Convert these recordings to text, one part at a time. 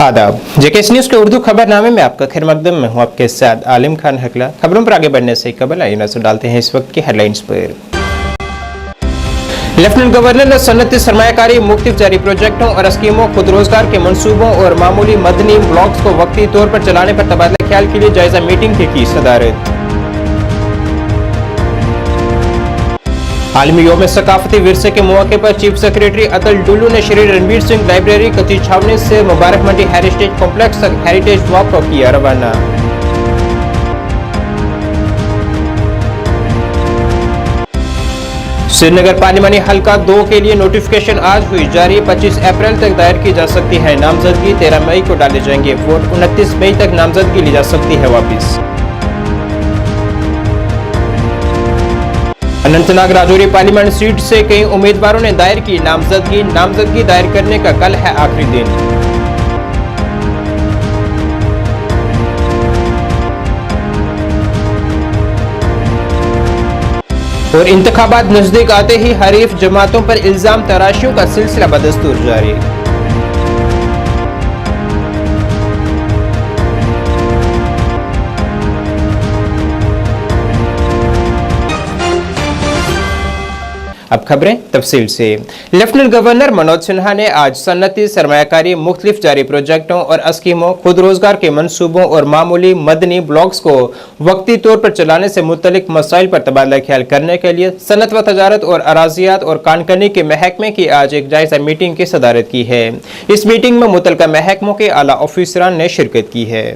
आदाब। JKS news के उर्दू खबरनामे में आपका खैर मकदम में हूँ आपके साथ आलिम खान हकला। खबरों पर आगे बढ़ने से कबल आइए नजर डालते हैं इस वक्त की हेडलाइंस पर। लेफ्टिनेंट गवर्नर ने सनती सरमायाकारी मुख्तलिफ जारी प्रोजेक्टों और स्कीमों, खुद रोजगार के मंसूबों और मामूली मदनी ब्लॉक्स को वक्ती तौर पर चलाने पर तबादला ख्याल के लिए जायजा मीटिंग की सदारत। आलमी योम सकाफती विरसे के मौके पर चीफ सेक्रेटरी अतुल डुल्लू ने श्री रणवीर सिंह लाइब्रेरी कच्ची छावनी से मुबारक मंडी हेरिटेज कॉम्प्लेक्स तक हेरिटेज वॉक को किया रवाना। श्रीनगर पार्लिमानी हल्का 2 के लिए नोटिफिकेशन आज हुई जारी। 25 अप्रैल तक दायर की जा सकती है नामजदगी। 13 मई को डाले जाएंगे वोट। 29 मई तक नामजदगी ली जा सकती है वापिस। अनंतनाग राजौरी पार्लियामेंट सीट से कई उम्मीदवारों ने दायर की नामजदगी दायर करने का कल है आखिरी दिन। और इंतखाबात नजदीक आते ही हरीफ जमातों पर इल्जाम तराशियों का सिलसिला बदस्तूर जारी। अब खबरें तफसील से। लेफ्टिनेंट गवर्नर मनोज सिन्हा ने आज सन्नती सरमायाकारी मुख्तलिफ जारी प्रोजेक्टों और स्कीमों, खुद रोजगार के मंसूबों और मामूली मदनी ब्लॉक्स को वक्ती तौर पर चलाने से मुतल्लिक मसाइल पर तबादला ख्याल करने के लिए सनत व तजारत और अराजियात और कानकनी के महकमे की आज एक जायजा मीटिंग की सदारत की है। इस मीटिंग में मुतल्लिका महकमों के आला ऑफिसरान ने शिरकत की है।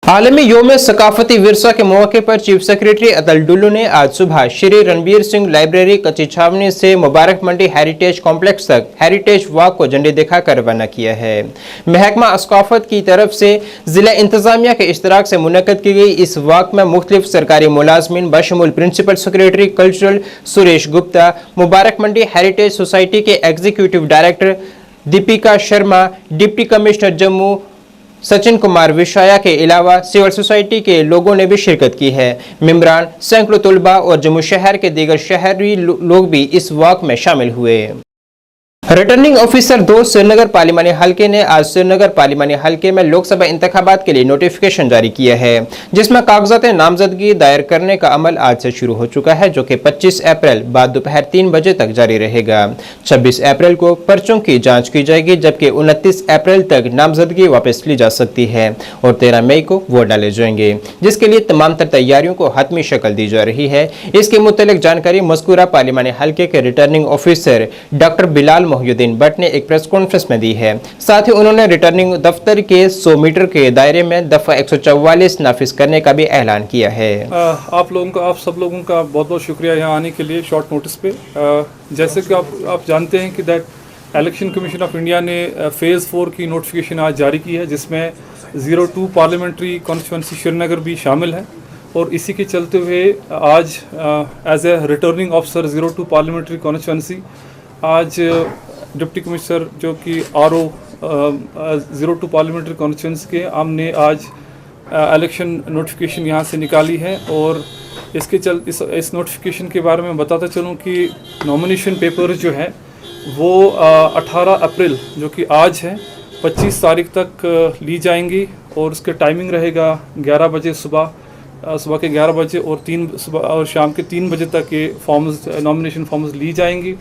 आलमी योम सकाफती विरसा के मौके पर चीफ सेक्रेटरी अतुल डुल्लू ने आज सुबह श्री रणवीर सिंह लाइब्रेरी कच्ची छावनी से मुबारक मंडी हेरिटेज कॉम्प्लेक्स तक हेरिटेज वॉक को झंडी दिखाकर रवाना किया है। महकमा सकाफत की तरफ से जिला इंतजामिया के इश्तराक से मुनक्कद की गई इस वॉक में मुख्तलिफ सरकारी मुलाजमीन बशमूल principal secretary cultural Suresh Gupta, Mubarak Mandi heritage society के executive director Deepika Sharma, deputy commissioner Jammu Sachin Kumar विशाया के अलावा सिविल सोसाइटी के लोगों ने भी शिरकत की है। मेंबरान, सैकड़ों तुलबा और जम्मू शहर के दीगर शहरी लोग भी इस वॉक में शामिल हुए। रिटर्निंग ऑफिसर 2 श्रीनगर पार्लिमानी हल्के ने आज श्रीनगर पार्लिमानी हल्के में लोकसभा इंतखाबात के लिए नोटिफिकेशन जारी किया है, जिसमें कागजात नामजदगी दायर करने का अमल आज से शुरू हो चुका है, जो कि 25 अप्रैल बाद दोपहर 3 बजे तक जारी रहेगा। 26 अप्रैल को पर्चों की जांच की जाएगी, जबकि 29 अप्रैल तक नामजदगी वापस ली जा सकती है और 13 मई को वोट डाले जाएंगे, जिसके लिए तमाम तर तैयारियों को हतमी शक्ल दी जा रही है। इसके मुतालिक जानकारी मज़कूरा पार्लिमानी हल्के के returning officer doctor Bilal Mohiuddin Bhatt ने एक प्रेस कॉन्फ्रेंस में दी है। साथ ही उन्होंने रिटर्निंग दफ्तर के 100 मीटर के दायरे में दफा 144 नाफिज करने का भी ऐलान किया है। आप सब लोगों का बहुत बहुत शुक्रिया यहाँ आने के लिए शॉर्ट नोटिस पे। जैसे कि आप जानते हैं कि that election commission of India ने फेज़ 4 की नोटिफिकेशन आज जारी की है, जिसमें 02 पार्लियामेंट्री कॉन्स्टिट्यूंसी श्रीनगर भी शामिल है। और इसी के चलते हुए आज as a returning officer 02 parliamentary constituency आज डिप्टी कमिश्नर जो कि RO 02 पार्लियामेंट्री कॉन्स्टिट्यूंसी के हमने आज इलेक्शन नोटिफिकेशन यहाँ से निकाली है। और इस नोटिफिकेशन के बारे में बताता चलूँ कि नॉमिनेशन पेपर जो है वो 18 अप्रैल जो कि आज है 25 तारीख तक ली जाएंगी। और उसका टाइमिंग रहेगा 11 बजे सुबह के 11 बजे और सुबह और शाम के 3 बजे तक ये नॉमिनेशन फॉर्म्स ली जाएंगी।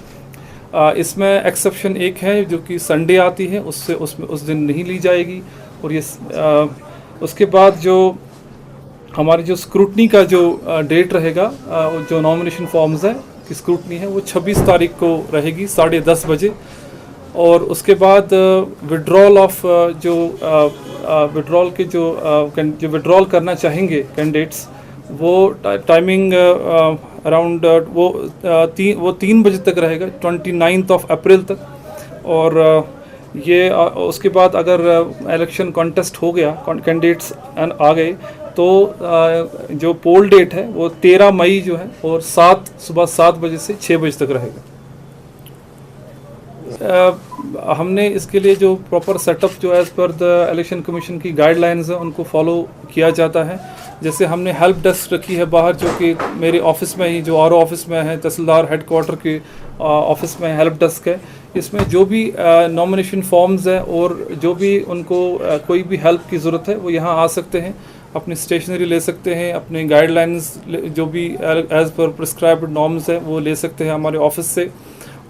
इसमें एक्सेप्शन एक है जो कि संडे आती है, उस दिन नहीं ली जाएगी। और ये उसके बाद जो हमारी जो स्क्रूटनी का जो डेट रहेगा, जो नॉमिनेशन फॉर्म्स है की स्क्रूटनी है वो 26 तारीख को रहेगी 10:30 बजे। और उसके बाद विड्रॉल ऑफ जो विड्रॉल करना चाहेंगे कैंडिडेट्स, वो टाइमिंग अराउंड वो 3 बजे तक रहेगा 29 अप्रैल तक। और ये उसके बाद अगर इलेक्शन कॉन्टेस्ट हो गया, कैंडिडेट्स आ गए, तो जो पोल डेट है वो 13 मई जो है और सुबह 7 बजे से 6 बजे तक रहेगा। हमने इसके लिए जो प्रॉपर सेटअप जो as per the election commission की गाइडलाइंस है उनको फॉलो किया जाता है। जैसे हमने हेल्प डेस्क रखी है बाहर, जो कि मेरे ऑफिस में ही जो RO ऑफिस में है, तहसीलदार हेडक्वार्टर के ऑफिस में हेल्प डेस्क है। इसमें जो भी नॉमिनेशन फॉर्म्स हैं और जो भी उनको कोई भी हेल्प की ज़रूरत है वो यहाँ आ सकते हैं, अपनी स्टेशनरी ले सकते हैं, अपने गाइडलाइंस जो भी एज़ पर प्रिस्क्राइब्ड नॉर्म्स है वो ले सकते हैं हमारे ऑफिस से।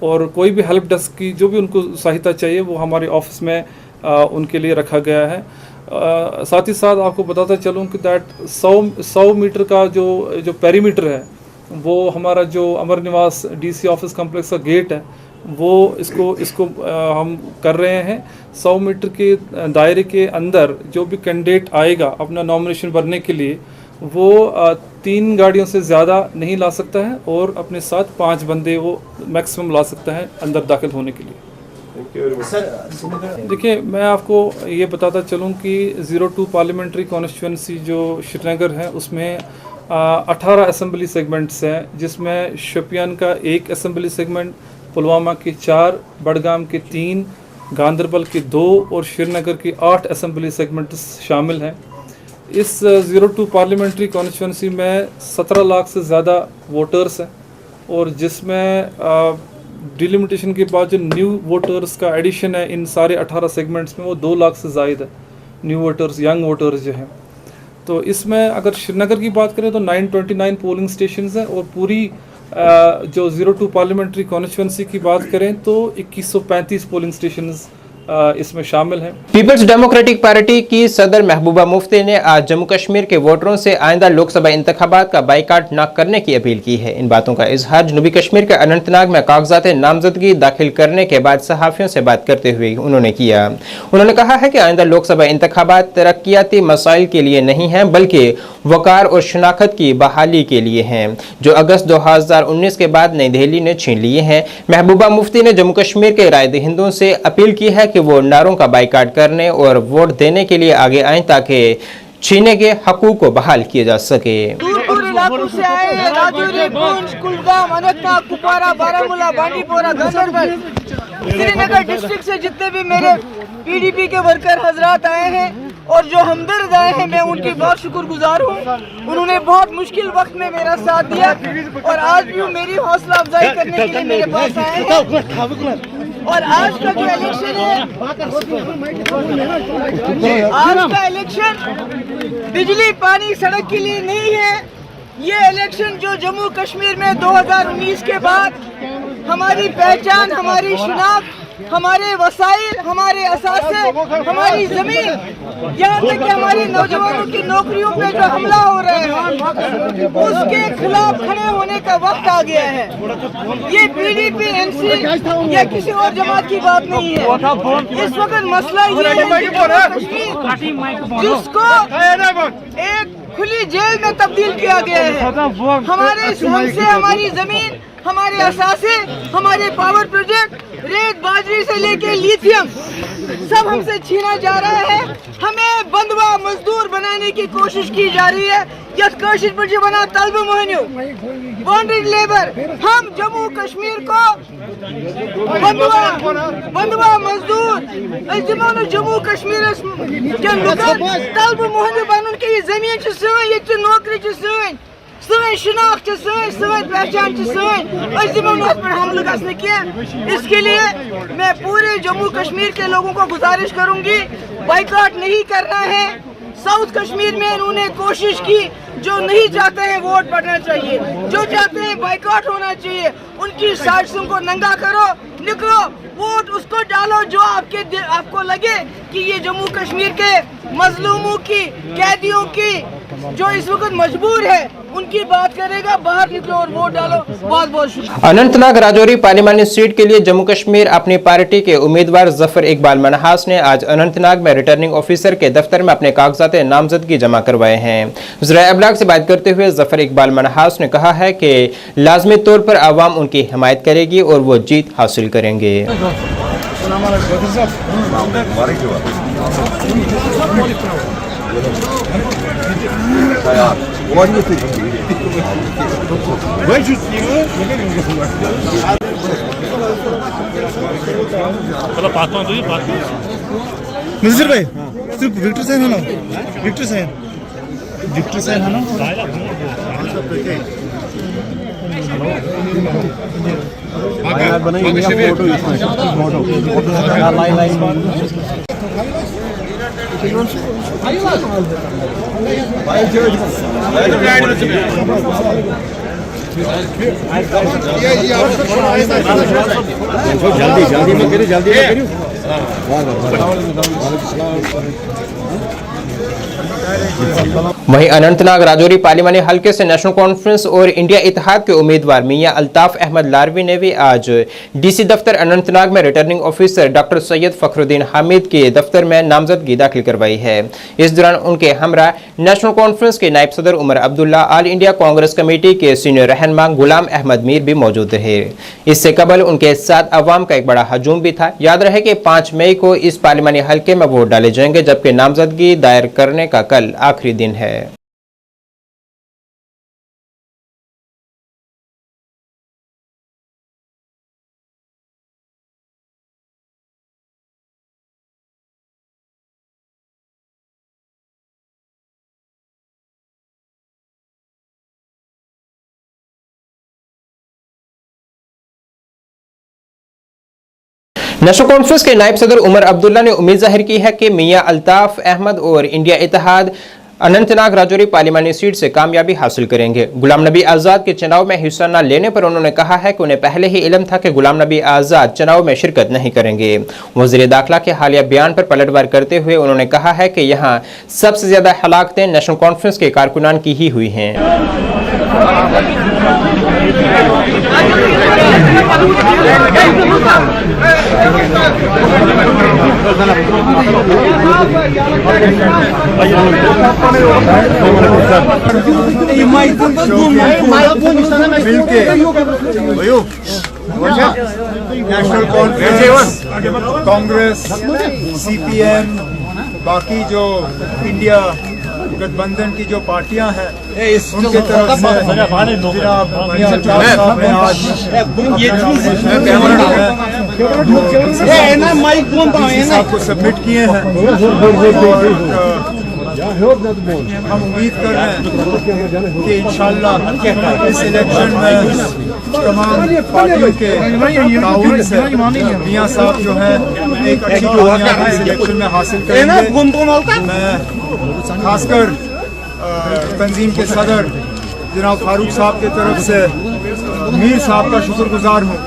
और कोई भी हेल्प डेस्क की जो भी उनको सहायता चाहिए वो हमारे ऑफिस में उनके लिए रखा गया है। साथ ही साथ आपको बताता चलूँ कि दैट 100 मीटर का जो पेरीमीटर है वो हमारा जो अमर निवास डीसी ऑफिस कॉम्प्लेक्स का गेट है वो इसको हम कर रहे हैं। 100 मीटर के दायरे के अंदर जो भी कैंडिडेट आएगा अपना नॉमिनेशन भरने के लिए वो 3 गाड़ियों से ज़्यादा नहीं ला सकता है और अपने साथ 5 बंदे वो मैक्सिमम ला सकता है अंदर दाखिल होने के लिए। देखिए, मैं आपको ये बताता चलूँ कि 02 पार्लियामेंट्री कॉन्स्टिट्यूंसी जो श्रीनगर है उसमें 18 असेंबली सेगमेंट्स हैं, जिसमें शोपियान का 1 असेंबली सेगमेंट, पुलवामा के 4, बडगाम के 3, गांदरबल के 2 और श्रीनगर के 8 असेंबली सेगमेंट्स शामिल हैं। इस 02 पार्लियामेंट्री कॉन्स्टिट्यूंसी में 17 लाख से ज़्यादा वोटर्स हैं और जिसमें डिलिमिटेशन के बाद जो न्यू वोटर्स का एडिशन है इन सारे 18 सेगमेंट्स में वो 2 लाख से ज़ायद है न्यू वोटर्स, यंग वोटर्स जो हैं। तो इसमें अगर श्रीनगर की बात करें तो 929 पोलिंग स्टेशंस हैं और पूरी जो 02 पार्लियामेंट्री कॉन्स्टिट्यूंसी की बात करें तो 2135 पोलिंग स्टेशंस इसमें शामिल हैं। पीपल्स डेमोक्रेटिक पार्टी की सदर महबूबा मुफ्ती ने आज जम्मू कश्मीर के वोटरों से आइंदा लोकसभा इंतखाबात का बाइकाट न करने की अपील की है। इन बातों का इजहार जनूबी कश्मीर के अनंतनाग में कागजात नामजदगी दाखिल करने के बाद सहाफियों से बात करते हुए उन्होंने किया। उन्होंने कहा है कि आइंदा लोकसभा इंतखाबात तरक्याती मसाइल के लिए नहीं है बल्कि वकार और शनाख्त की बहाली के लिए हैं, जो अगस्त 2019 के बाद नई दिल्ली ने छीन लिए हैं। महबूबा मुफ्ती ने जम्मू कश्मीर के राय दहिंदों से अपील की है कि वो नारों का बाइकाट करने और वोट देने के लिए आगे आएं ताकि छीने के हकूक को बहाल किया जा सके। दूर इलाकों से आए हैं, राजौरी, पुंछ, कुलगाम, अनंतनाग, कुपवारा, बारामूला, बांडीपोरा, गांदरबल, श्रीनगर डिस्ट्रिक्ट से जितने भी मेरे पीडीपी के वर्कर हजरात आए हैं और जो हमदर्द आए हैं, मैं उनकी बहुत शुक्रगुजार हूँ। उन्होंने बहुत मुश्किल वक्त में मेरा साथ दिया और आज भी वो मेरी हौसला अफजाई करने के लिए मेरे पास आए हैं। और आज का जो इलेक्शन है, आज का इलेक्शन बिजली, पानी, सड़क के लिए नहीं है। ये इलेक्शन जो जम्मू कश्मीर में 2019 के बाद हमारी पहचान, हमारी शिनाख्त, हमारे वसाइल, हमारे असासे, हमारी जमीन, यहाँ तक कि हमारे नौजवानों की नौकरियों पे जो हमला हो रहा है उसके खिलाफ खड़े होने का वक्त आ गया है। ये पीडीपी, एनसी या किसी और जमात की बात नहीं है। इस वक्त मसला ये है कि जिसको एक खुली जेल में तब्दील किया गया है, हमारे हमसे हमारी जमीन, हमारे असासे, हमारे पावर प्रोजेक्ट, रेत, बाजरी से लेके लिथियम सब हमसे छीना जा रहा है। हमें बंधवा मजदूर बनाने की कोशिश की जा रही है। यस कोशिश पर बना तलब मोहनियो बॉन्डेड लेबर। हम जम्मू कश्मीर को बंधवा मजदूर जम्मू कश्मीर के तलब मोहनियो बनन के जमीन ये नौकरी सन शिनाख्त सन पहचान पर हमला गसने किया। इसके लिए मैं पूरे जम्मू कश्मीर के लोगों को गुजारिश करूंगी, बाइकाट नहीं करना है। साउथ कश्मीर में इन्होंने कोशिश की, जो नहीं चाहते हैं वोट पड़ना चाहिए, जो चाहते हैं बाइकाट होना चाहिए, उनकी साजिशों को नंगा करो, निकलो, वोट उसको डालो जो आपको लगे कि ये जम्मू कश्मीर के मजलूमों की, कैदियों की, जो इस वक्त मजबूर है, उनकी बात करेगा। बाहर निकलो और वोट डालो। बहुत बहुत शुक्रिया। अनंतनाग राजौरी पार्लियामानी सीट के लिए जम्मू कश्मीर अपनी पार्टी के उम्मीदवार जफर इकबाल मनहास ने आज अनंतनाग में रिटर्निंग ऑफिसर के दफ्तर में अपने कागजात नामजदगी जमा करवाए हैं। ज़राए अबलाग से बात करते हुए जफर इकबाल मनहास ने कहा है कि लाजमी तौर पर आवाम उनकी हिमायत करेगी और वो जीत हासिल करेंगे। नज़ीर भाई सिर्फ विक्टर सैन है ना, विक्टर सैन है ना। वहीं अनंतनाग राजौरी पार्लिमानी हलके से नेशनल कॉन्फ्रेंस और इंडिया इत्तेहाद के उम्मीदवार मियां अल्ताफ अहमद लारवी ने भी आज डीसी दफ्तर अनंतनाग में returning officer doctor Syed Fakhruddin Hamid के दफ्तर में नामजदगी दाखिल करवाई है। इस दौरान उनके हमरा नेशनल कॉन्फ्रेंस के नायब सदर Omar Abdullah, all India Congress committee के सीनियर रहनुमा गुलाम अहमद मीर भी मौजूद रहे। इससे कबल उनके साथ अवाम का एक बड़ा हजूम भी था। याद रहे कि 5 मई को इस पार्लिमानी हलके में वोट डाले जाएंगे, जबकि नामजदगी दायर करने का कल आखिरी दिन है। नेशनल कॉन्फ्रेंस के नायब सदर उमर अब्दुल्ला ने उम्मीद जाहिर की है कि मियां अल्ताफ अहमद और इंडिया इत्तेहाद अनंतनाग राजौरी पार्लिमानी सीट से कामयाबी हासिल करेंगे। गुलाम नबी आजाद के चुनाव में हिस्सा न लेने पर उन्होंने कहा है कि उन्हें पहले ही इल्म था कि गुलाम नबी आजाद चुनाव में शिरकत नहीं करेंगे। वज़ीर दाखिला के हालिया बयान पर पलटवार करते हुए उन्होंने कहा है कि यहाँ सबसे ज्यादा हलाकतें नेशनल कॉन्फ्रेंस के कारकुनान की ही हुई हैं। नेशनल कॉन्फ्रेंस, कांग्रेस, सीपीएम, बाकी जो इंडिया गठबंधन की जो पार्टियां हैं उनके तरफ से जनाब मियां अल्ताफ साहब ने आज को सबमिट किए हैं और हम उम्मीद कर रहे हैं कि इंशाल्लाह इस इलेक्शन में तमाम पार्टियों के ताउन से मियां साहब जो है एक अच्छी कामयाबी इस इलेक्शन में हासिल करेंगे। मैं खासकर तंजीम के सदर जनाब फारूक साहब की तरफ से मीर साहब का शुक्रगुजार हूँ,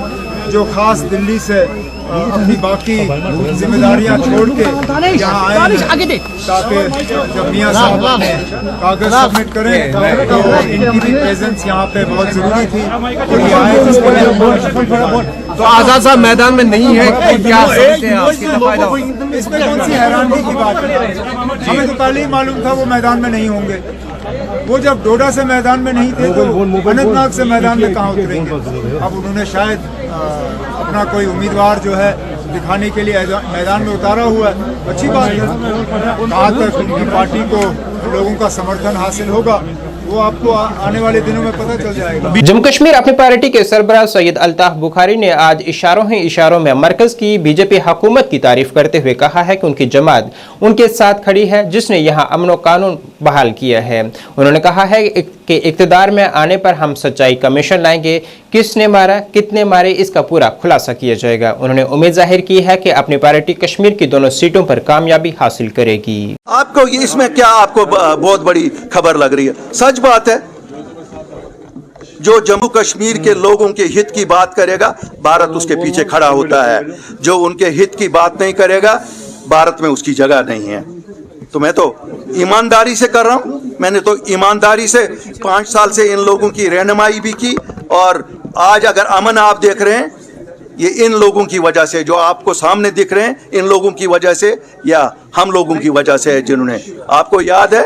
जो खास दिल्ली से अपनी बाकी जिम्मेदारियां छोड़ के यहाँ आए हैं ताकि जब मियां साहब अपने कागज सबमिट करें तो इनकी भी प्रेजेंस यहाँ पे बहुत जरूरी थी और ये आए जिसके लिए। तो आजाद साहब मैदान में नहीं है, क्या समझते हैं आप? इसमें कौन सी हैरानी की बात है? हमें तो पहले ही मालूम था वो मैदान में नहीं होंगे। वो जब डोडा से मैदान में नहीं थे तो अनंतनाग से मैदान में कहाँ उतरेंगे? अब उन्होंने शायद अपना कोई उम्मीदवार जो है दिखाने के लिए मैदान में उतारा हुआ है। अच्छी बात है। कहाँ तक उनकी पार्टी को लोगों का समर्थन हासिल होगा वो आपको आने वाले दिनों में पता चल जाएगा। जम्मू कश्मीर अपनी पार्टी के सरबराह सैयद अल्ताफ बुखारी ने आज इशारों ही इशारों में मरकज की बीजेपी हुकूमत की तारीफ करते हुए कहा है कि उनकी जमात उनके साथ खड़ी है, जिसने यहाँ अमन व कानून बहाल किया है। उन्होंने कहा है कि इक़्तिदार में आने पर हम सच्चाई का मिशन लाएंगे, किसने मारा कितने मारे इसका पूरा खुलासा किया जाएगा। उन्होंने उम्मीद जाहिर की है कि अपनी पार्टी कश्मीर की दोनों सीटों पर कामयाबी हासिल करेगी। आपको इसमें क्या आपको बहुत बड़ी खबर लग रही है? सच बात है, जो जम्मू कश्मीर के लोगों के हित की बात करेगा भारत उसके पीछे खड़ा होता है, जो उनके हित की बात नहीं करेगा भारत में उसकी जगह नहीं है। तो मैं तो ईमानदारी से कर रहा हूं, मैंने तो ईमानदारी से 5 साल से इन लोगों की रहनुमाई भी की और आज अगर अमन आप देख रहे हैं ये इन लोगों की वजह से, जो आपको सामने दिख रहे हैं इन लोगों की वजह से या हम लोगों की वजह से है, जिन्होंने, आपको याद है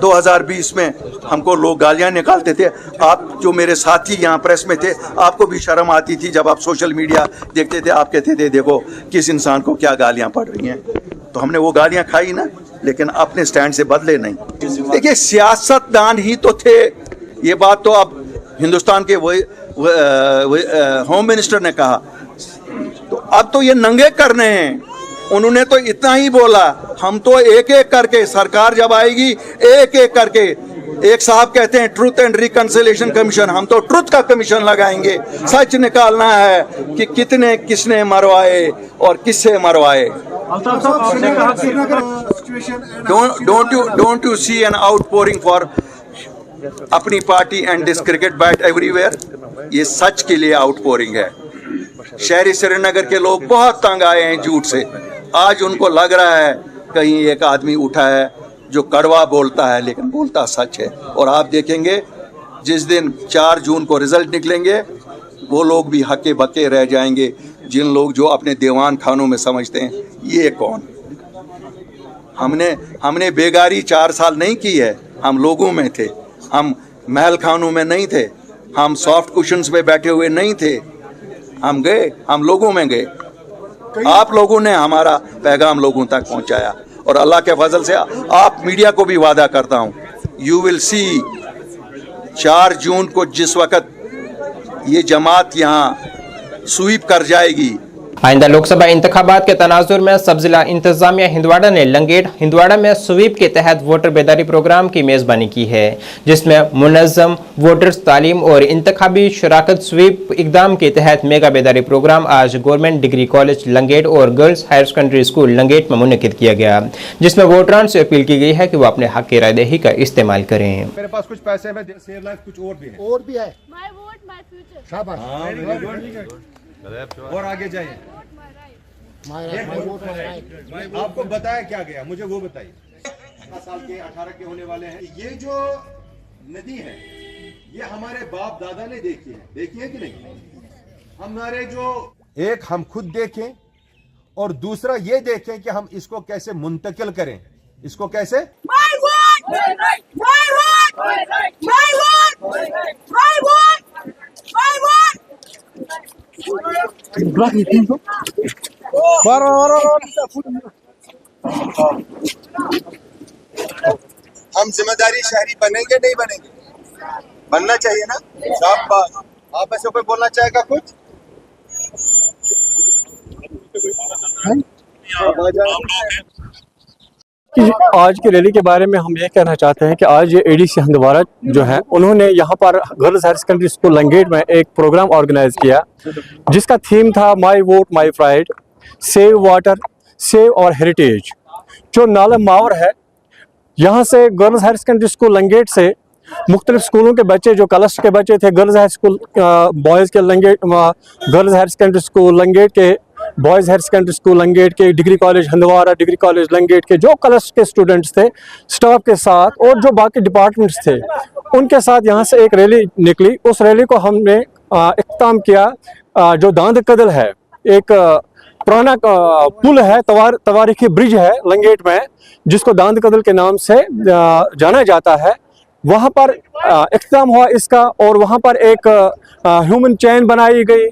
2020 में हमको लोग गालियां निकालते थे। आप जो मेरे साथी यहाँ प्रेस में थे आपको भी शर्म आती थी जब आप सोशल मीडिया देखते थे, आप कहते थे देखो किस इंसान को क्या गालियां पड़ रही हैं। तो हमने वो गालियां खाई ना, लेकिन अपने स्टैंड से बदले नहीं। देखिए सियासतदान ही तो थे, ये बात तो अब हिंदुस्तान के होम मिनिस्टर ने कहा, तो अब तो ये नंगे करने हैं। उन्होंने तो इतना ही बोला, हम तो एक एक करके सरकार जब आएगी एक एक करके एक साहब कहते हैं ट्रूथ एंड रिकंसिलिएशन कमीशन, हम तो ट्रूथ का कमीशन लगाएंगे। सच निकालना है कि कितने किसने मरवाए और किससे मरवाए। Don't you see an outpouring for अपनी party and this cricket bat everywhere? ये सच के लिए आउटपोरिंग है। शहरी श्रीनगर के लोग बहुत तंग आए हैं झूठ से। आज उनको लग रहा है कहीं एक आदमी उठा है जो कड़वा बोलता है लेकिन बोलता सच है। और आप देखेंगे जिस दिन 4 जून को रिजल्ट निकलेंगे वो लोग भी हक्के बक्के रह जाएंगे, जिन लोग जो अपने दीवान खानों में समझते हैं ये कौन। हमने बेगारी 4 साल नहीं की है, हम लोगों में थे, हम महल खानों में नहीं थे, हम सॉफ्ट कुशन्स पे बैठे हुए नहीं थे, हम गए, हम लोगों में गए। आप लोगों ने हमारा पैगाम लोगों तक पहुंचाया और अल्लाह के फजल से आप मीडिया को भी वादा करता हूं, यू विल सी 4 जून को जिस वक्त ये जमात यहाँ स्वीप कर जाएगी। आइंदा लोकसभा इंतखाबात के तनाजुर में सब जिला इंतजामिया हिंदवाड़ा ने लंगेट हिंदवाड़ा में स्वीप के तहत वोटर बेदारी प्रोग्राम की मेजबानी की है, जिसमें मुनज़्ज़म वोटर्स तालीम और इंतखाबी शराकत स्वीप इकदाम के तहत मेगा बेदारी प्रोग्राम आज गवर्नमेंट डिग्री कॉलेज लंगेट और girls higher secondary school Langate में मुनक़िद किया गया, जिसमें वोटरान से अपील की गई है कि वो अपने हक की रायदही का इस्तेमाल करें। मेरे पास कुछ पैसे में सेव लाइफ कुछ और भी है। My vote my future. शाबाश, और आगे जाइए। आपको बताया क्या गया, मुझे वो बताइए। 18 साल के 18 के होने वाले हैं। ये जो नदी है ये हमारे बाप दादा ने देखी है कि नहीं? हमारे जो एक हम खुद देखें और दूसरा ये देखें कि हम इसको कैसे मुंतकिल करें, इसको कैसे। हम जिम्मेदारी शहरी बनेंगे नहीं बनेंगे? बनना चाहिए ना। शाबाश। आप ऐसे कोई बोलना चाहेगा कुछ? आज की रैली के बारे में हम ये कहना चाहते हैं कि आज ये एडीसी हंदवाड़ा जो है उन्होंने यहाँ पर girls higher secondary school Langate में एक प्रोग्राम ऑर्गेनाइज किया, जिसका थीम था my vote my pride, save water save और हेरिटेज। जो नाला मावर है, यहाँ से girls higher secondary school Langate से मुख्तलिफ स्कूलों के बच्चे जो क्लस्टर के बच्चे थे, गर्ल्स हायर स्कूल बॉयज़ के Langate, girls higher secondary school Langate के, boys higher secondary school Langate के, degree college Handwara, degree college Langate के जो क्लस्टर के स्टूडेंट्स थे, स्टाफ के साथ और जो बाकी डिपार्टमेंट्स थे, उनके साथ यहाँ से एक रैली निकली। उस रैली को हमने इख्तिताम किया। जो दांद कदल है, एक पुराना पुल है, तवारीखी ब्रिज है लंगेट में, जिसको दांद कदल के नाम से जाना जाता है। वहाँ पर इख्तिताम हुआ इसका, और वहाँ पर एक ह्यूमन चेन बनाई गई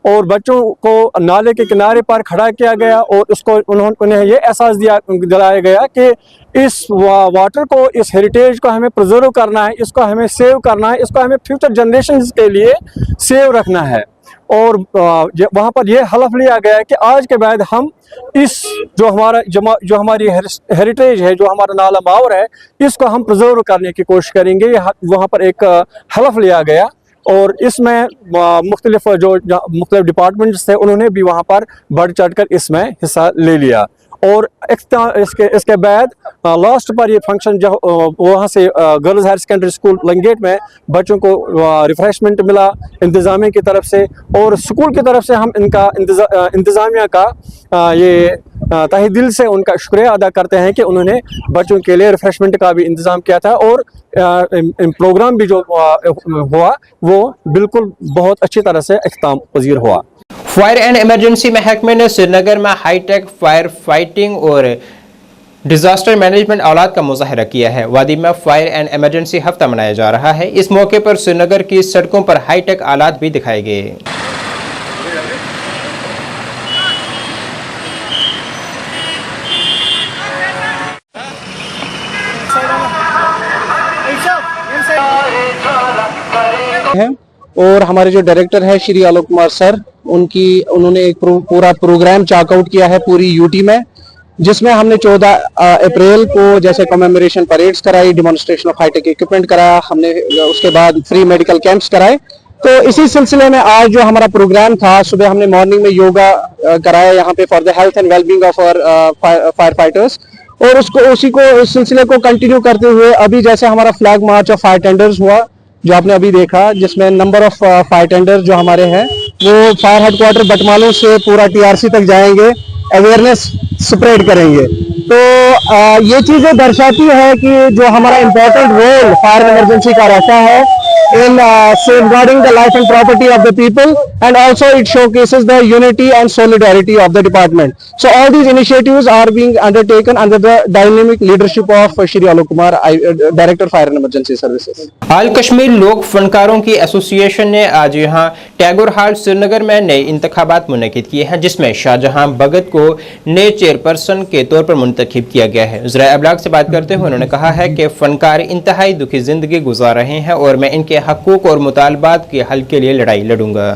और बच्चों को नाले के किनारे पर खड़ा किया गया और उसको उन्हें ये एहसास दिलाया गया कि इस वाटर को, इस हेरिटेज को हमें प्रिजर्व करना है, इसको हमें सेव करना है, इसको हमें फ्यूचर जनरेशंस के लिए सेव रखना है। और वहाँ पर यह हलफ लिया गया कि आज के बाद हम इस जो हमारी हेरिटेज है, जो हमारा नाला मावर है, इसको हम प्रिजर्व करने की कोशिश करेंगे। वहाँ पर एक हलफ लिया गया और इसमें मुख्तलिफ डिपार्टमेंट्स थे, उन्होंने भी वहाँ पर बढ़ चढ़ कर इसमें हिस्सा ले लिया। और इसके बाद लास्ट पर ये फंक्शन जो वहाँ से girls higher secondary school Langate में बच्चों को रिफ्रेशमेंट मिला इंतज़ामिया की तरफ से, और स्कूल की तरफ से हम इनका इंतज़ामिया का ये तहे दिल से उनका शुक्रिया अदा करते हैं कि उन्होंने बच्चों के लिए रिफ्रेशमेंट का भी इंतज़ाम किया था। और प्रोग्राम भी जो हुआ वो बिल्कुल बहुत अच्छी तरह से इख्तिताम पजीर हुआ। फायर एंड इमरजेंसी महकमे ने श्रीनगर में हाईटेक फायर फाइटिंग और डिजास्टर मैनेजमेंट औलाद का मुजाहरा किया है। वादी में फायर एंड इमरजेंसी हफ्ता मनाया जा रहा है। इस मौके पर श्रीनगर की सड़कों पर हाईटेक आलात भी दिखाए गए। और हमारे जो डायरेक्टर है श्री आलोक कुमार सर, उन्होंने एक पूरा प्रोग्राम चॉकआउट किया है पूरी यूटी में, जिसमें हमने 14 अप्रैल को जैसे कमेमोरेशन परेड्स कराई, डिमॉन्स्ट्रेशन ऑफ हाईटेक इक्विपमेंट कराया हमने, उसके बाद फ्री मेडिकल कैंप्स कराए। तो इसी सिलसिले में आज जो हमारा प्रोग्राम था, सुबह हमने मॉर्निंग में योगा कराया यहाँ पे for the health and wellbeing of our fire fighters, और उसी को इस सिलसिले को कंटिन्यू करते हुए अभी जैसे हमारा flag march of fire tenders हुआ जो आपने अभी देखा, जिसमें नंबर ऑफ फायर टेंडर्स जो हमारे हैं वो फायर हेडक्वार्टर बटमालू से पूरा टीआरसी तक जाएंगे, अवेयरनेस स्प्रेड करेंगे। तो ये चीजें दर्शाती है कि जो हमारा इम्पोर्टेंट रोल फायर इमरजेंसी का रहता है in safeguarding the life and property of the people, and also it showcases the unity and solidarity of the department. So all these initiatives are being undertaken under the dynamic leadership of Shri Alok Kumar, Director Fire and Emergency Services. आल कश्मीर लोक फनकारों की association ने आज यहाँ Tagore hall Srinagar में नए इंतखाबात मुनक्किद किए हैं, जिसमें शाहजहां भगत को नए चेयरपर्सन के तौर पर मुंतखब किया गया है। ज़राए अबलाग से बात करते हुए उन्होंने कहा है कि फनकार इंतहाई दुखी जिंदगी गुजार रहे हैं और मैं इनके हकूक और मुतालबात के हल के लिए लड़ाई लड़ूंगा।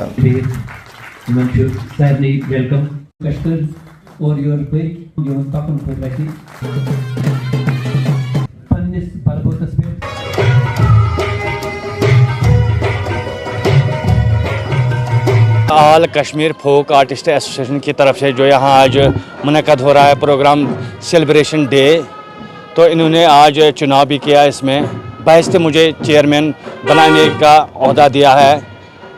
आल कश्मीर फोक आर्टिस्ट एसोसिएशन की तरफ से जो यहाँ आज मुनक़द हो रहा है प्रोग्राम सेलिब्रेशन डे, तो इन्होंने आज चुनाव भी किया। इसमें बहस मुझे चेयरमैन बनाने का ओहदा दिया है,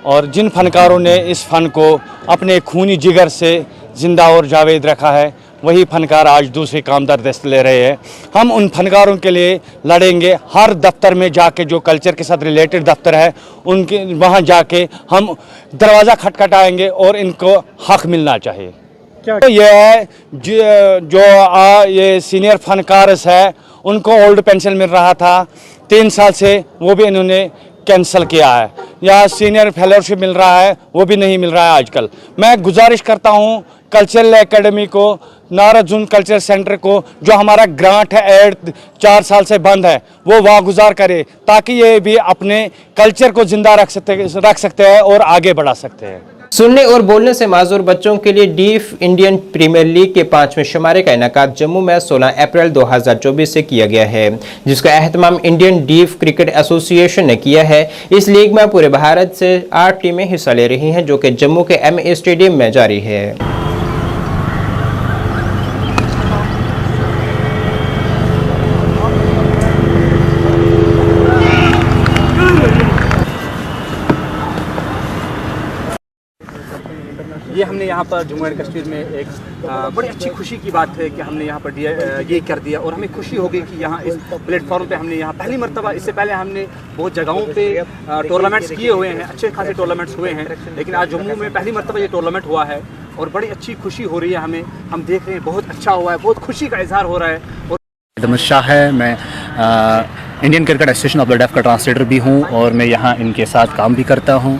और जिन फनकारों ने इस फ़न को अपने खूनी जिगर से ज़िंदा और जावेद रखा है, वही फनकार आज दूसरी काम दरदस्त ले रहे हैं। हम उन फनकारों के लिए लड़ेंगे। हर दफ्तर में जाके जो कल्चर के साथ रिलेटेड दफ्तर है उनके वहाँ जाके हम दरवाज़ा खटखटाएंगे और इनको हक मिलना चाहिए। तो ये है ये सीनियर फनकारस है, उनको ओल्ड पेंशन मिल रहा था 3 साल से, वो भी इन्होंने कैंसिल किया है। या सीनियर फेलोशिप मिल रहा है, वो भी नहीं मिल रहा है आजकल। मैं गुजारिश करता हूँ कल्चरल एकेडमी को, नाराजुन कल्चर सेंटर को, जो हमारा ग्रांट है एड 4 साल से बंद है, वो वागुजार करे ताकि ये भी अपने कल्चर को जिंदा रख सकते हैं और आगे बढ़ा सकते हैं। सुनने और बोलने से माजूर बच्चों के लिए डीफ इंडियन प्रीमियर लीग के 5वें शुमारे का इनेकाद जम्मू में 16 अप्रैल 2024 से किया गया है, जिसका एहतमाम इंडियन डीफ क्रिकेट एसोसिएशन ने किया है। इस लीग में पूरे भारत से 8 टीमें हिस्सा ले रही हैं, जो कि जम्मू के MA स्टेडियम में जारी है। ये हमने यहाँ पर जम्मू एंड कश्मीर में एक बड़ी अच्छी खुशी की बात है कि हमने यहाँ पर ये कर दिया, और हमें खुशी होगी कि यहाँ इस प्लेटफॉर्म पे हमने यहाँ पहली मरतबा, इससे पहले हमने बहुत जगहों पे टूर्नामेंट्स किए हुए हैं, अच्छे खासे टूर्नामेंट्स हुए हैं, लेकिन आज जम्मू में पहली मरतबा ये टूर्नामेंट हुआ है और बड़ी अच्छी खुशी हो रही है हमें। हम देख रहे हैं बहुत अच्छा हुआ है, बहुत खुशी का इजहार हो रहा है। दमन शाह है, मैं Indian cricket association of the deaf का ट्रांसलेटर भी हूं और मैं यहाँ इनके साथ काम भी करता हूं।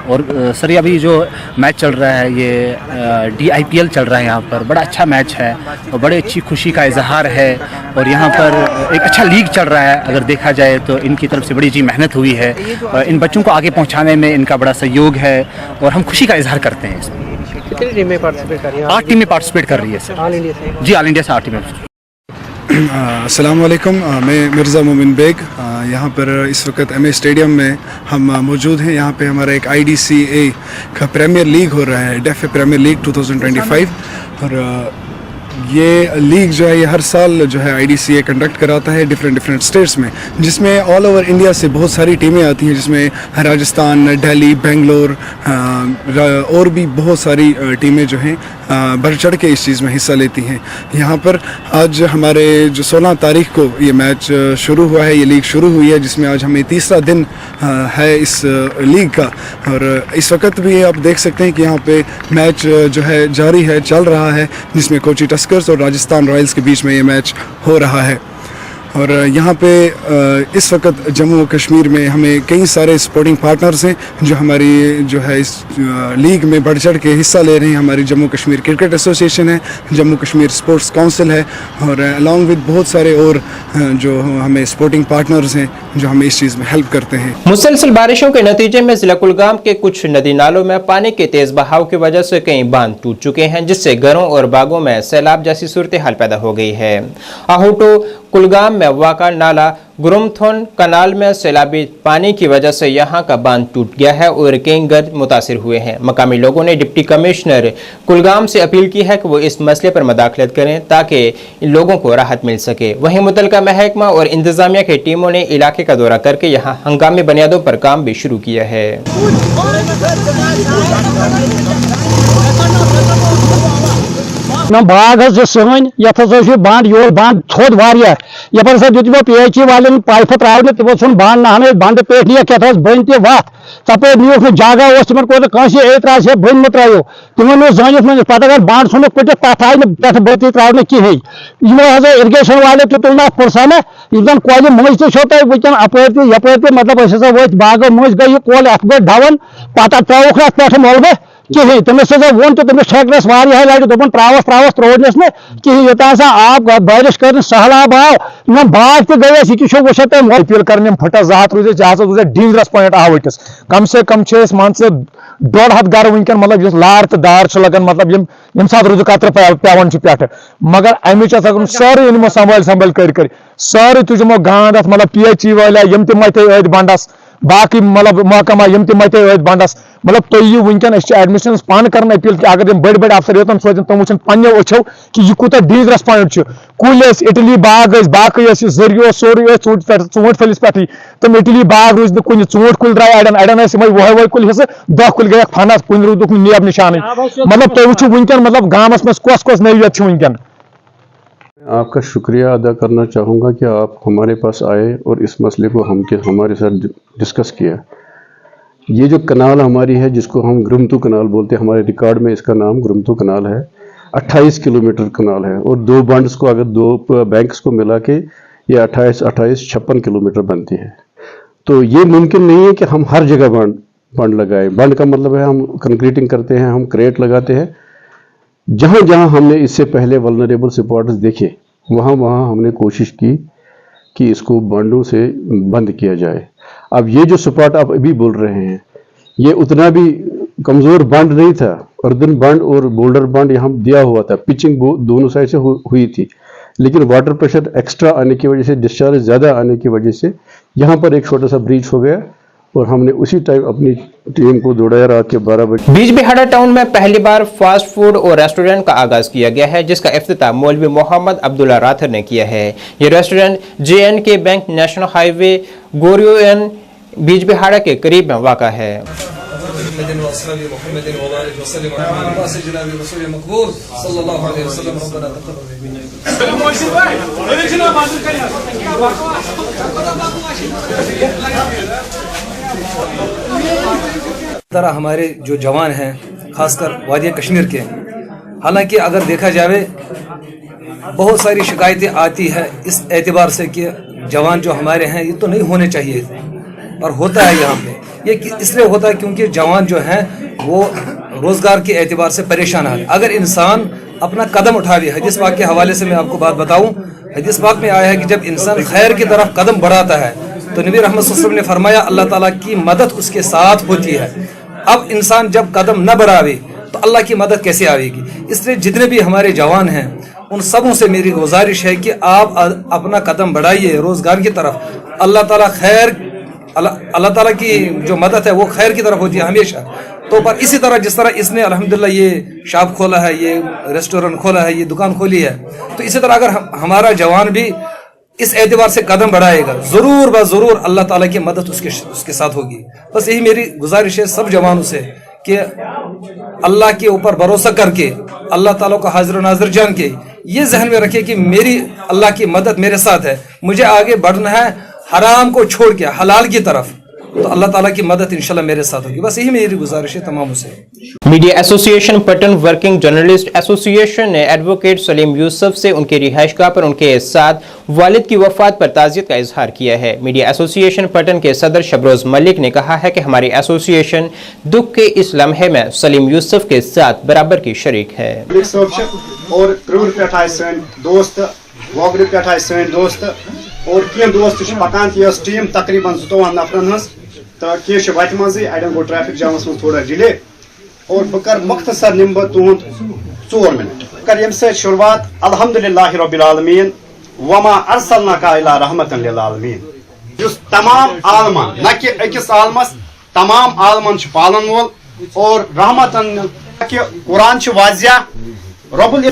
और सर ये अभी जो मैच चल रहा है ये DIPL चल रहा है यहाँ पर, बड़ा अच्छा मैच है और बड़ी अच्छी खुशी का इजहार है। और यहाँ पर एक अच्छा लीग चल रहा है, अगर देखा जाए तो इनकी तरफ से बड़ी जी मेहनत हुई है और इन बच्चों को आगे पहुँचाने में इनका बड़ा सहयोग है और हम खुशी का इजहार करते हैं इसमें। कितनी टीमें पार्टिसिपेट कर रही हैं? 8 टीमें पार्टिसिपेट कर रही है सर। ऑल इंडिया से? जी, ऑल इंडिया से 8 टीमें। अस्सलाम वालेकुम, मैं मिर्ज़ा मोमिन बेग। यहाँ पर इस वक्त MA स्टेडियम में हम मौजूद हैं। यहाँ पे हमारा एक IDCA का प्रीमियर लीग हो रहा है, डेफ प्रीमियर लीग 2025। और ये लीग जो है ये हर साल जो है IDCA कंडक्ट कराता है डिफरेंट स्टेट्स में, जिसमें ऑल ओवर इंडिया से बहुत सारी टीमें आती हैं, जिसमें राजस्थान, दिल्ली, बेंगलोर और भी बहुत सारी टीमें जो हैं बढ़ चढ़ के इस चीज़ में हिस्सा लेती हैं। यहाँ पर आज हमारे जो 16 तारीख को ये मैच शुरू हुआ है, ये लीग शुरू हुई है, जिसमें आज हमें तीसरा दिन है इस लीग का। और इस वक्त भी आप देख सकते हैं कि यहाँ पे मैच जो है जारी है, चल रहा है, जिसमें कोची टस्कर्स और राजस्थान रॉयल्स के बीच में ये मैच हो रहा है। और यहाँ पे इस वक्त जम्मू और कश्मीर में हमें कई सारे स्पोर्टिंग पार्टनर्स हैं जो हमारी जो है इस लीग में बढ़ चढ़ के हिस्सा ले रहे हैं। हमारी जम्मू कश्मीर क्रिकेट एसोसिएशन है, जम्मू कश्मीर स्पोर्ट्स काउंसिल है और अलॉन्ग विद बहुत सारे और जो हमें स्पोर्टिंग पार्टनर्स हैं जो हमें इस चीज़ में हेल्प करते हैं। मुसलसल बारिशों के नतीजे में जिला कुलगाम के कुछ नदी नालों में पानी के तेज बहाव की वजह से कई बांध टूट चुके हैं, जिससे घरों और बागों में सैलाब जैसी सूरत हाल पैदा हो गई है। आहूटो कुलगाम में वाक़ा नाला गुरुमथोन कनाल में सैलाबी पानी की वजह से यहां का बांध टूट गया है और कई घर मुतासिर हुए हैं। मकामी लोगों ने डिप्टी कमिश्नर कुलगाम से अपील की है कि वो इस मसले पर मदाखलत करें ताकि इन लोगों को राहत मिल सके। वहीं मुतलका महकमा और इंतजामिया की टीमों ने इलाके का दौरा करके यहाँ हंगामी बुनियादों पर काम भी शुरू किया है। ना बाग सन यथ बांध योर बांध थोद वारिया यपर सा दित PHE वाले पाइप त्रावन तमो सन बांध नहान बांध पे क्या बन ते वत तप नीक जगह तम ए त्रा बन मत त्रो तमो जानित मन पता अगर बांध सन पट तथ आई पे बत्ती त्रावन कहें इरीगेशन वाले तुल पुरसाना यम कल मज तुम वुन अपर यपर मतलब वत बागो मज गई कल अत गो डवन पता त्रोक पे मोलबे कहें तमिस वो तो तमिस ठेकनस लटि दोपन त्रावस त्रोनस ना कहें योतान सा आब बारिश कर सहलाब आव ना बाग तो गयस यह वुचन तुम अपील कर फटस जहात रोज रोज डेंजरस पॉइंट आहवटिस कम से कम मान 1.5 गर वनकन मतलब लार तो दार लगन मतलब यम सात रोज कतर पेवन पे मगर अमिच सारे इन संभाल कर सारे तुजमो गांड अत मतलब PHE वाले यम तम मते बंडस बाकी मतलब महकमा यम तम मते बंडस मतलब तुम यू वनकन एडमिशन पान कर अपील कि अगर बड़ बड़ अफसर योतन सोचन तुम वुचन पन्ने अच्छो कि यह कूत डेंजरस पॉइंट कुल इटली बाग बाकी जरियो सोरे ूंट फलिस पे तुम इटली बाग रूज कुछ ूंट कुल द्राय अड़न वह वह कुल हिस्से 10 कुल गए फनस कुन रूद नेब निशान मतलब तुम वो वनकन मतलब गाँवस मज कस नवियत वनकन। आपका शुक्रिया अदा करना चाहूँगा कि आप हमारे पास आए और इस मसले को हमारे साथ डिस्कस किया। ये जो कनाल हमारी है जिसको हम गुरुमथु कनाल बोलते हैं, हमारे रिकॉर्ड में इसका नाम गुरुमथु कनाल है। 28 किलोमीटर कनाल है और 2 बंड्स को अगर 2 बैंक्स को मिला के ये 56 किलोमीटर बनती है। तो ये मुमकिन नहीं है कि हम हर जगह बंड लगाएं। बंड का मतलब है हम कंक्रीटिंग करते हैं, हम क्रेट लगाते हैं। जहाँ जहाँ हमने इससे पहले वल्नरेबल स्पॉट्स देखे वहाँ हमने कोशिश की कि इसको बंडों से बंद किया जाए। अब ये जो स्पॉट आप अभी बोल रहे हैं ये उतना भी कमज़ोर बंड नहीं था। अर्दन बंड और बोल्डर बंड यहाँ दिया हुआ था, पिचिंग दोनों साइड से हुई थी, लेकिन वाटर प्रेशर एक्स्ट्रा आने की वजह से, डिस्चार्ज ज़्यादा आने की वजह से यहाँ पर एक छोटा सा ब्रीच हो गया और हमने उसी टाइम अपनी टीम को दौड़ाया रात के 12 बजे। बीजबिहाड़ा टाउन में पहली बार फास्ट फूड और रेस्टोरेंट का आगाज किया गया है, जिसका इफ्तिताह मौलवी मोहम्मद अब्दुल्ला राथर ने किया है। ये restaurant JNK bank national highway गोरियोन बीजबिहाड़ा के करीब में वाक़ा है। तरह हमारे जो जवान हैं खासकर वादिया कश्मीर के, हालांकि अगर देखा जाए बहुत सारी शिकायतें आती है इस एतबार से कि जवान जो हमारे हैं ये तो नहीं होने चाहिए और होता है यहाँ पे। ये इसलिए होता है क्योंकि जवान जो हैं वो रोज़गार के एतबार से परेशान है। अगर इंसान अपना कदम उठावे, हदीस पाक के हवाले से मैं आपको बात बताऊं, हदीस पाक में आया है कि जब इंसान खैर की तरफ कदम बढ़ाता है तो नबी रहमत सल्लल्लाहु अलैहि वसल्लम ने फरमाया अल्लाह ताला की मदद उसके साथ होती है। अब इंसान जब कदम न बढ़ावे तो अल्लाह की मदद कैसे आएगी। इसलिए जितने भी हमारे जवान हैं उन सबों से मेरी गुजारिश है कि आप अपना कदम बढ़ाइए रोज़गार की तरफ। अल्लाह ताला की जो मदद है वो खैर की तरफ होती है हमेशा। तो पर इसी तरह जिस तरह इसने अल्हम्दुलिल्लाह ये शॉप खोला है, ये रेस्टोरेंट खोला है, ये दुकान खोली है, तो इसी तरह अगर हमारा जवान भी इस एतबार से कदम बढ़ाएगा ज़रूर ब ज़रूर अल्लाह ताला की मदद उसके साथ होगी। बस यही मेरी गुजारिश है सब जवानों से कि अल्लाह के ऊपर भरोसा करके अल्लाह ताला को हाजिर नाजिर जान के ये जहन में रखे कि मेरी अल्लाह की मदद मेरे साथ है, मुझे आगे बढ़ना है हराम को छोड़ के हलाल की तरफ। तो अल्लाह ताला की मदद इंशाल्लाह मेरे साथ होगी। बस यही मेरी गुजारिश है तमाम से। Media association Patan working journalist association ने एडवोकेट सलीम यूसुफ से उनकी रिहाइशगाह पर उनके साथ वालिद की वफात पर ताज़ियत का इजहार किया है। मीडिया एसोसिएशन पटन के सदर शबरोज मलिक ने कहा है कि हमारी एसोसिएशन दुख के इस लम्हे में सलीम यूसुफ के साथ बराबर की शरीक है। और क्रूर पे दोस्त वोगड़ पे दोस्त और कह दोस्त पकान टीम तकरीबन 22 नफरन हज तो कह वत मज अड़न गो ट्रैफिक जामस में थोड़ा डिले और बह कर मुख्तसर निम बह तुंद 4 मिनट कर यम से शुरुआत अल्हम्दुलिल्लाहि रब्बिल आलमीन वमा अरसलनाका इला रहमतन लिल आलमीन जुस तमाम आलमान न कि अकिस आलमस तमाम आलमन पालन वोल और रहमतन कि कुरान वाजिया।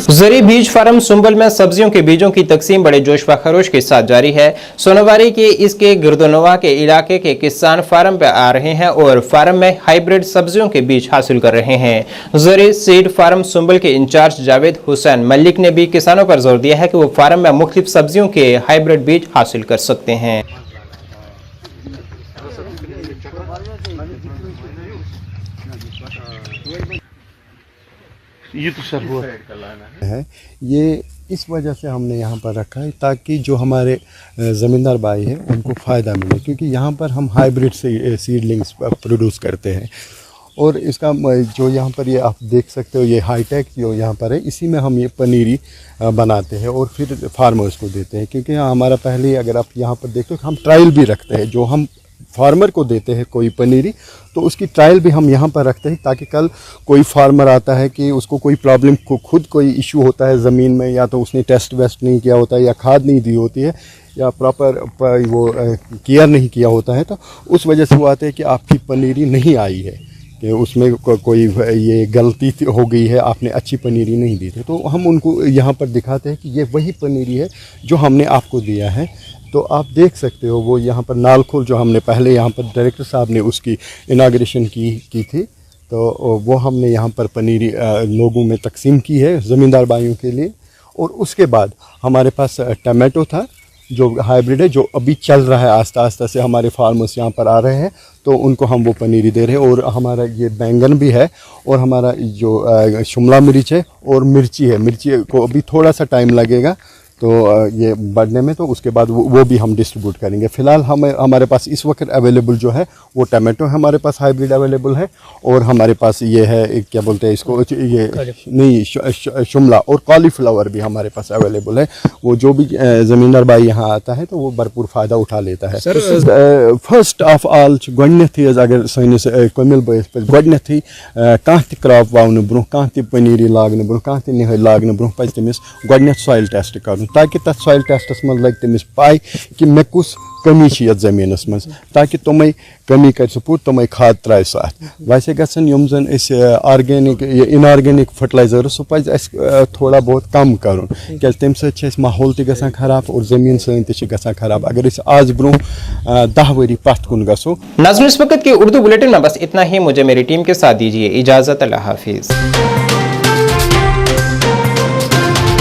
ज़री बीज फार्म सुंबल में सब्जियों के बीजों की तकसीम बड़े जोश व खरोश के साथ जारी है। सोनावारी के इसके गिरदोनवा के इलाके के किसान फार्म पे आ रहे हैं और फार्म में हाइब्रिड सब्जियों के बीज हासिल कर रहे हैं। ज़री सीड फार्म सुंबल के इंचार्ज जावेद हुसैन मलिक ने भी किसानों पर जोर दिया है कि वो फार्म में मुख्तलिफ सब्जियों के हाइब्रिड बीज हासिल कर सकते हैं। ये तो सर हुआ है, ये इस वजह से हमने यहाँ पर रखा है ताकि जो हमारे ज़मींदार भाई हैं उनको फ़ायदा मिले, क्योंकि यहाँ पर हम हाइब्रिड से सीडलिंग्स प्रोड्यूस करते हैं और इसका जो यहाँ पर ये आप देख सकते हो ये हाईटेक जो यहाँ पर है इसी में हम ये पनीरी बनाते हैं और फिर फार्मर्स को देते हैं। क्योंकि हमारा पहले अगर आप यहाँ पर देखते हो हम ट्रायल भी रखते हैं, जो हम फार्मर को देते हैं कोई पनीरी तो उसकी ट्रायल भी हम यहाँ पर रखते हैं ताकि कल कोई फार्मर आता है कि उसको कोई प्रॉब्लम को खुद कोई इशू होता है ज़मीन में, या तो उसने टेस्ट वेस्ट नहीं किया होता है या खाद नहीं दी होती है या प्रॉपर वो केयर नहीं किया होता है, तो उस वजह से वो आते हैं कि आपकी पनीरी नहीं आई है कि उसमें कोई ये गलती हो गई है, आपने अच्छी पनीरी नहीं दी थी। तो हम उनको यहाँ पर दिखाते हैं कि ये वही पनीरी है जो हमने आपको दिया है। तो आप देख सकते हो वो यहाँ पर नालखोल जो हमने पहले यहाँ पर डायरेक्टर साहब ने उसकी इनाग्रेशन की थी, तो वो हमने यहाँ पर पनीरी लोगों में तकसीम की है ज़मींदार भाइयों के लिए। और उसके बाद हमारे पास टमाटो था जो हाइब्रिड है, जो अभी चल रहा है, आस्ता आस्ता से हमारे फार्मर्स यहाँ पर आ रहे हैं तो उनको हम वो पनीरी दे रहे हैं। और हमारा ये बैंगन भी है और हमारा जो शिमला मिर्च है और मिर्ची है, मिर्ची को अभी थोड़ा सा टाइम लगेगा तो ये बढ़ने में, तो उसके बाद वो भी हम डिस्ट्रीब्यूट करेंगे। फ़िलहाल हमारे पास इस वक्त अवेलेबल जो है वो टमाटो हमारे पास हाइब्रिड अवेलेबल है और हमारे पास ये है क्या बोलते हैं इसको, ये नहीं शिमला और कॉलीफ्लावर भी हमारे पास अवेलेबल है। वो जो भी ज़मींदार भाई यहाँ आता है तो वो भरपूर फ़ायदा उठा लेता है। फर्स्ट ऑफ ऑल गोडनेथी अगर सानिस कमिल बस पे गोडनेथी कह क्रॉप वावन ब्रोह कह पनीरी लागन ब्रोह कह निहल लागन ब्रोह पज तमिस गोडनेथ सॉइल टेस्ट कर ताकि तथ सॉइल टेस्टस मज लग तमिस पाई कि मे कुछ कमी ये ज़मीनस मज, ताकि तुम कमी कर पूर तुम खाद त्राय साथ। वैसे गसन यम जन ऑर्गेनिक इनऑर्गेनिक फर्टिलाइजर सह पज थोड़ा बहुत कम कर क्या तम सत माहौल तक खराब और ज़मीन सन त खराब। अगर आज ब्रोह 10 वरी पथ कुन गो। नाज़रीन इस वक्त के उर्दू बुलेटिन में बस इतना ही। मुझे मेरी टीम के साथ दीजिए इजाज़त। अल्लाह हाफिज़।